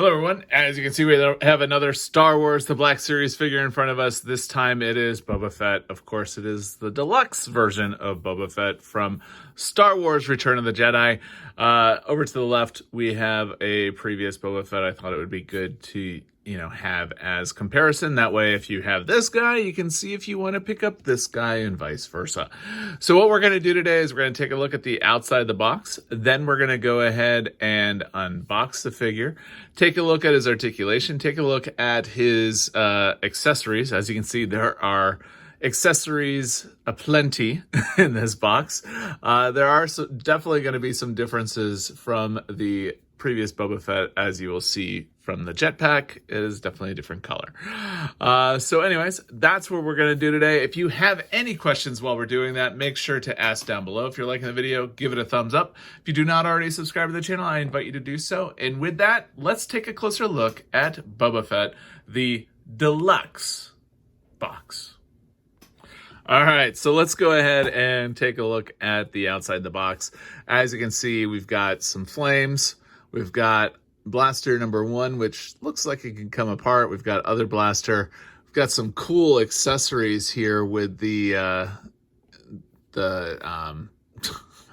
Hello everyone, as you can see we have another Star Wars The Black Series figure in front of us. This time it is Boba Fett. Of course it is the deluxe version of Boba Fett from Star Wars Return of the Jedi. Over to the left we have a previous Boba Fett. I thought it would be good to have as comparison. That way if you have this guy, you can see if you want to pick up this guy and vice versa. So what we're going to do today is we're going to take a look at the outside the box. Then we're going to go ahead and unbox the figure, take a look at his articulation, take a look at his accessories. As you can see, there are accessories aplenty in this box. There are definitely going to be some differences from the previous Boba Fett, as you will see from the jetpack. It is definitely a different color. So anyways, that's what we're going to do today. If you have any questions while we're doing that, make sure to ask down below. If you're liking the video, give it a thumbs up. If you do not already subscribe to the channel, I invite you to do so. And with that, let's take a closer look at Boba Fett, the deluxe box. All right, so let's go ahead and take a look at the outside the box. As you can see, we've got some flames. We've got blaster number 1, which looks like it can come apart. We've got other blaster. We've got some cool accessories here with the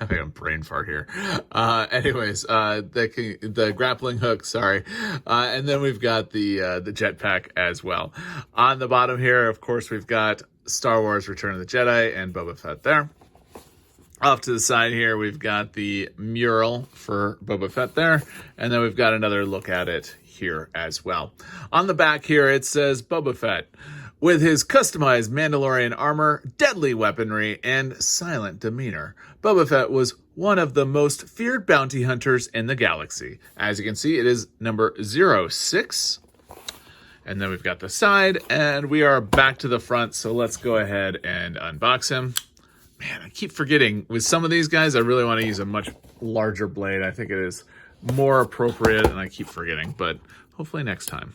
having a brain fart here. The grappling hook, sorry. And then we've got the jetpack as well. On the bottom here, of course, we've got Star Wars Return of the Jedi and Boba Fett there. Off to the side here, we've got the mural for Boba Fett there, and then we've got another look at it here as well. On the back here, it says Boba Fett, with his customized Mandalorian armor, deadly weaponry, and silent demeanor. Boba Fett was one of the most feared bounty hunters in the galaxy. As you can see, it is number 06. And then we've got the side, and we are back to the front, so let's go ahead and unbox him. Man, I keep forgetting. With some of these guys, I really want to use a much larger blade. I think it is more appropriate, and I keep forgetting. But hopefully next time.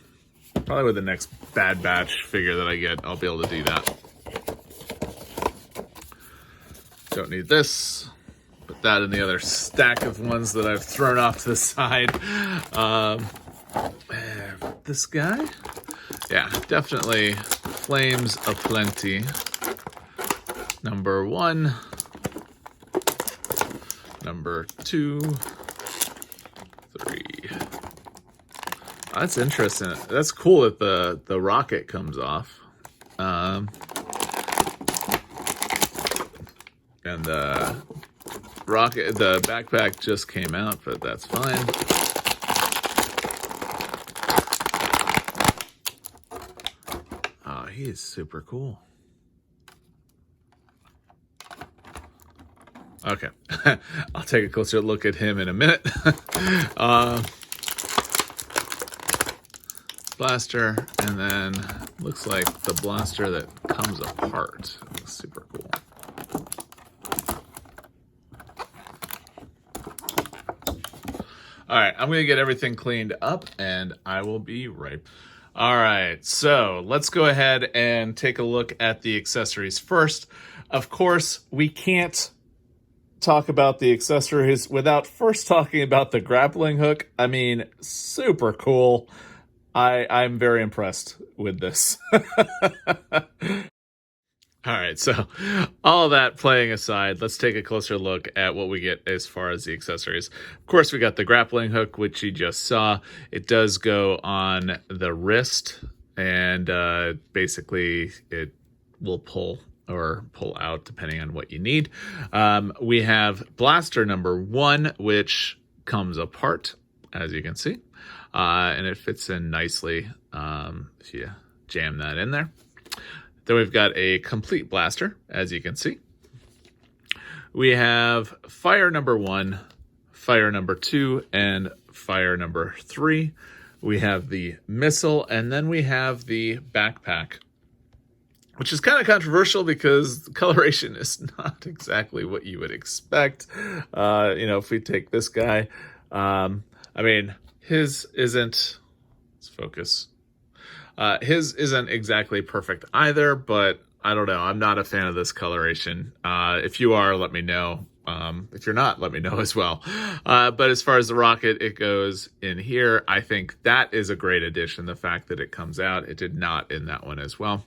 Probably with the next Bad Batch figure that I get, I'll be able to do that. Don't need this. Put that in the other stack of ones that I've thrown off to the side. This guy? Yeah, definitely flames aplenty. Number 1, number 2, 3. That's interesting. That's cool that the rocket comes off. And the backpack just came out, but that's fine. Oh, he is super cool. Okay, I'll take a closer look at him in a minute. Blaster, and then looks like the blaster that comes apart. Looks super cool. All right, I'm going to get everything cleaned up, and I will be right back. All right, so let's go ahead and take a look at the accessories first. Of course, we can't talk about the accessories without first talking about the grappling hook. I mean, super cool. I'm very impressed with this. All right, so all that playing aside, let's take a closer look at what we get as far as the accessories. Of course, we got the grappling hook, which you just saw. It does go on the wrist, and basically it will pull or pull out depending on what you need. We have blaster number 1, which comes apart, as you can see, and it fits in nicely if you jam that in there. Then we've got a complete blaster, as you can see. We have fire number 1, fire number 2, and fire number 3. We have the missile, and then we have the backpack, which is kind of controversial because the coloration is not exactly what you would expect. If we take this guy, I mean, his isn't, let's focus. His isn't exactly perfect either, but I don't know. I'm not a fan of this coloration. If you are, let me know. If you're not, let me know as well. But as far as the rocket, it goes in here. I think that is a great addition. The fact that it comes out, it did not in that one as well.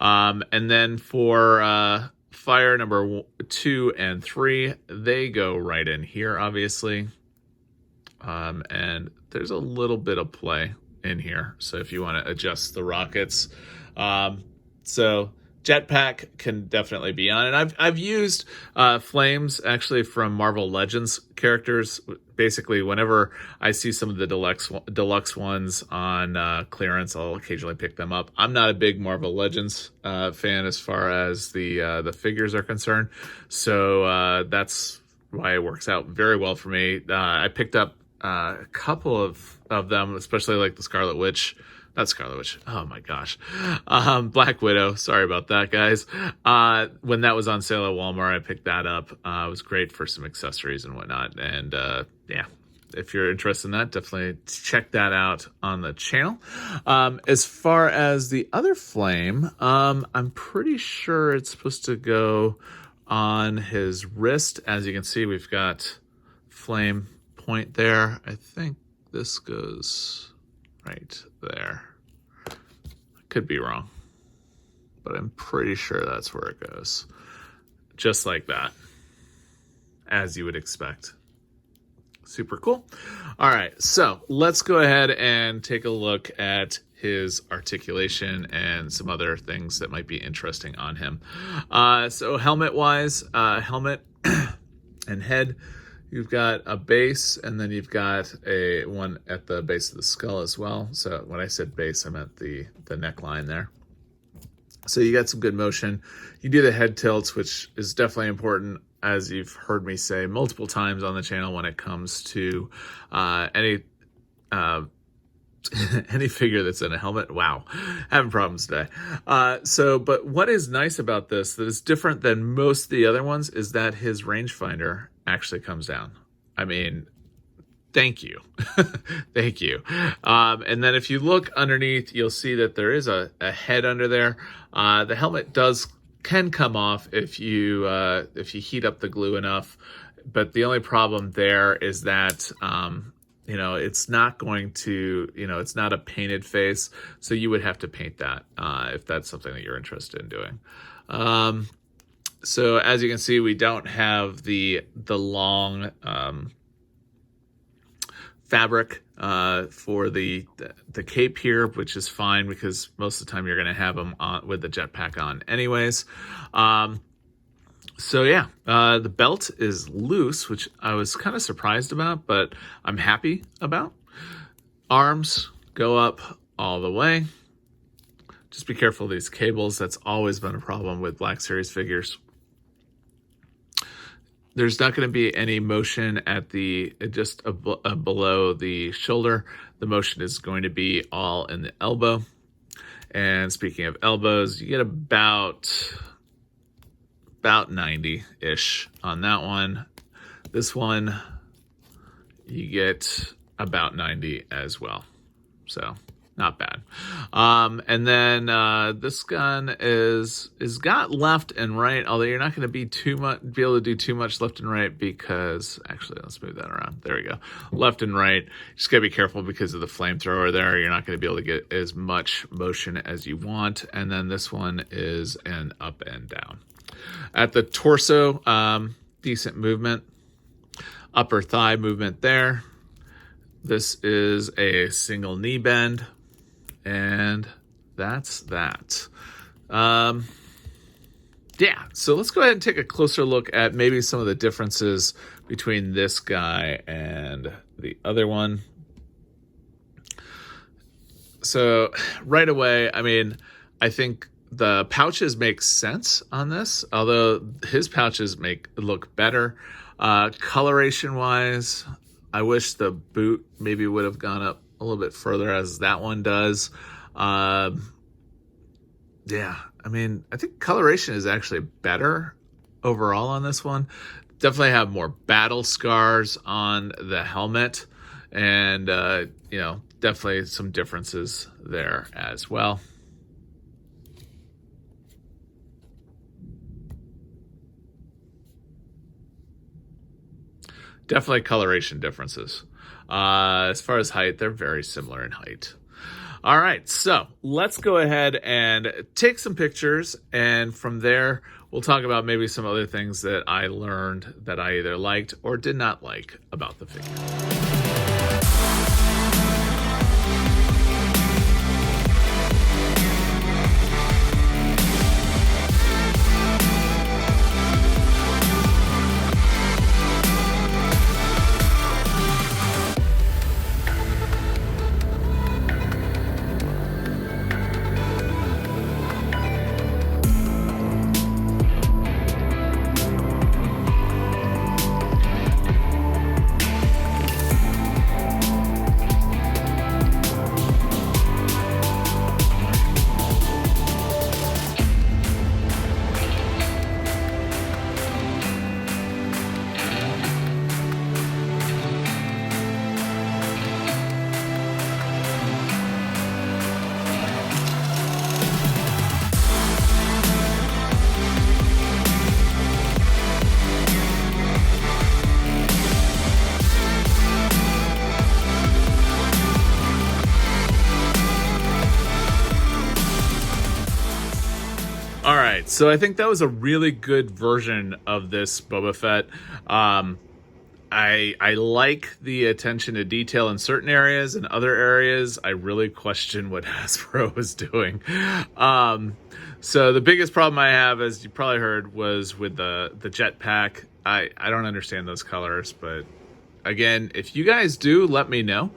And then for fire number 2 and 3, they go right in here, obviously. And there's a little bit of play in here. So if you want to adjust the rockets, so jetpack can definitely be on. And I've used flames actually from Marvel Legends characters. Basically, whenever I see some of the deluxe ones on clearance, I'll occasionally pick them up. I'm not a big Marvel Legends fan as far as the figures are concerned, so that's why it works out very well for me. I picked up a couple of them, especially like the Scarlet Witch. Not Scarlet Witch. Oh my gosh. Black Widow. Sorry about that, guys. When that was on sale at Walmart, I picked that up. It was great for some accessories and whatnot. And yeah, if you're interested in that, definitely check that out on the channel. As far as the other flame, I'm pretty sure it's supposed to go on his wrist. As you can see, we've got flame point there. I think this goes right there. Could be wrong, but I'm pretty sure that's where it goes. Just like that, as you would expect. Super cool. All right, so let's go ahead and take a look at his articulation and some other things that might be interesting on him. So helmet-wise, helmet and head, you've got a base, and then you've got a one at the base of the skull as well. So when I said base, I meant the neckline there. So you got some good motion. You do the head tilts, which is definitely important, as you've heard me say multiple times on the channel when it comes to any any figure that's in a helmet. Wow, having problems today. But what is nice about this that is different than most of the other ones is that his rangefinder actually comes down. I mean, thank you. Thank you. And then if you look underneath, you'll see that there is a head under there. The helmet can come off if you heat up the glue enough, but the only problem there is that it's not going to, it's not a painted face, so you would have to paint that if that's something that you're interested in doing. So as you can see, we don't have the long fabric for the cape here, which is fine because most of the time you're going to have them on with the jetpack on anyways. So yeah, the belt is loose, which I was kind of surprised about, but I'm happy about. Arms go up all the way. Just be careful of these cables. That's always been a problem with Black Series figures. There's not going to be any motion at just below the shoulder. The motion is going to be all in the elbow. And speaking of elbows, you get about 90-ish on that one. This one, you get about 90 as well. So not bad. And then this gun is got left and right, although you're not going to be able to do too much left and right because, actually, let's move that around. There we go. Left and right. Just got to be careful because of the flamethrower there. You're not going to be able to get as much motion as you want. And then this one is an up and down. At the torso, decent movement. Upper thigh movement there. This is a single knee bend. And that's that. Yeah, so let's go ahead and take a closer look at maybe some of the differences between this guy and the other one. So right away, I mean, I think the pouches make sense on this, although his pouches look better. Coloration wise, I wish the boot maybe would have gone up a little bit further as that one does. Yeah, I mean, I think coloration is actually better overall on this one. Definitely have more battle scars on the helmet, and definitely some differences there as well. definitely coloration differences. As far as height, they're very similar in height. All right, so let's go ahead and take some pictures, and from there, we'll talk about maybe some other things that I learned that I either liked or did not like about the figure. All right, so I think that was a really good version of this Boba Fett. I like the attention to detail in certain areas. In other areas, I really question what Hasbro was doing. So the biggest problem I have, as you probably heard, was with the jetpack. I don't understand those colors, but again, if you guys do, let me know.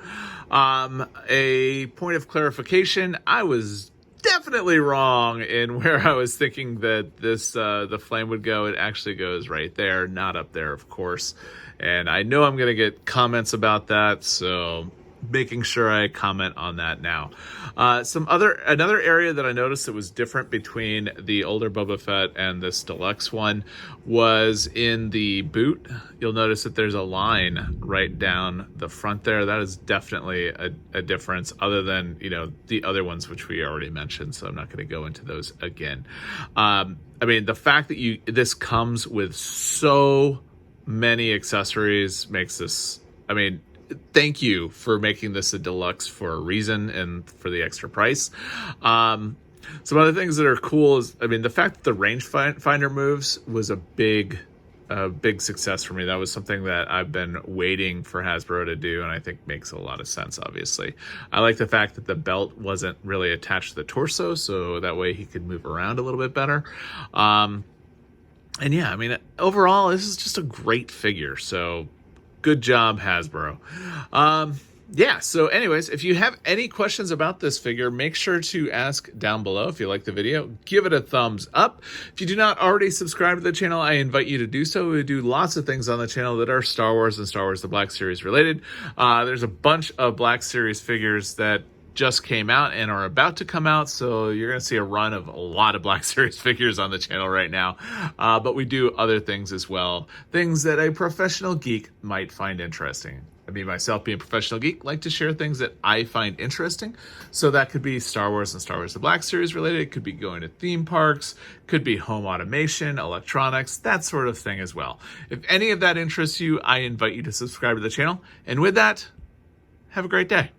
A point of clarification, I was definitely wrong in where I was thinking that this the flame would go. It actually goes right there, not up there, of course. And I know I'm going to get comments about that, so making sure I comment on that now. Another area that I noticed that was different between the older Boba Fett and this deluxe one was in the boot. You'll notice that there's a line right down the front there. That is definitely a difference, other than, you know, the other ones which we already mentioned, so I'm not going to go into those again. I mean, the fact that this comes with so many accessories makes this, I mean, thank you for making this a deluxe for a reason and for the extra price. Some other things that are cool is, I mean, the fact that the rangefinder moves was a big success for me. That was something that I've been waiting for Hasbro to do, and I think makes a lot of sense, obviously. I like the fact that the belt wasn't really attached to the torso, so that way he could move around a little bit better. And yeah, I mean, overall, this is just a great figure. So good job, Hasbro. Yeah, so anyways, if you have any questions about this figure, make sure to ask down below. If you like the video, give it a thumbs up. If you do not already subscribe to the channel, I invite you to do so. We do lots of things on the channel that are Star Wars and Star Wars The Black Series related. There's a bunch of Black Series figures that just came out and are about to come out, so you're going to see a run of a lot of Black Series figures on the channel right now. But we do other things as well, things that a professional geek might find interesting. I mean, myself being a professional geek, like to share things that I find interesting. So that could be Star Wars and Star Wars The Black Series related. It could be going to theme parks, could be home automation, electronics, that sort of thing as well. If any of that interests you, I invite you to subscribe to the channel. And with that, have a great day.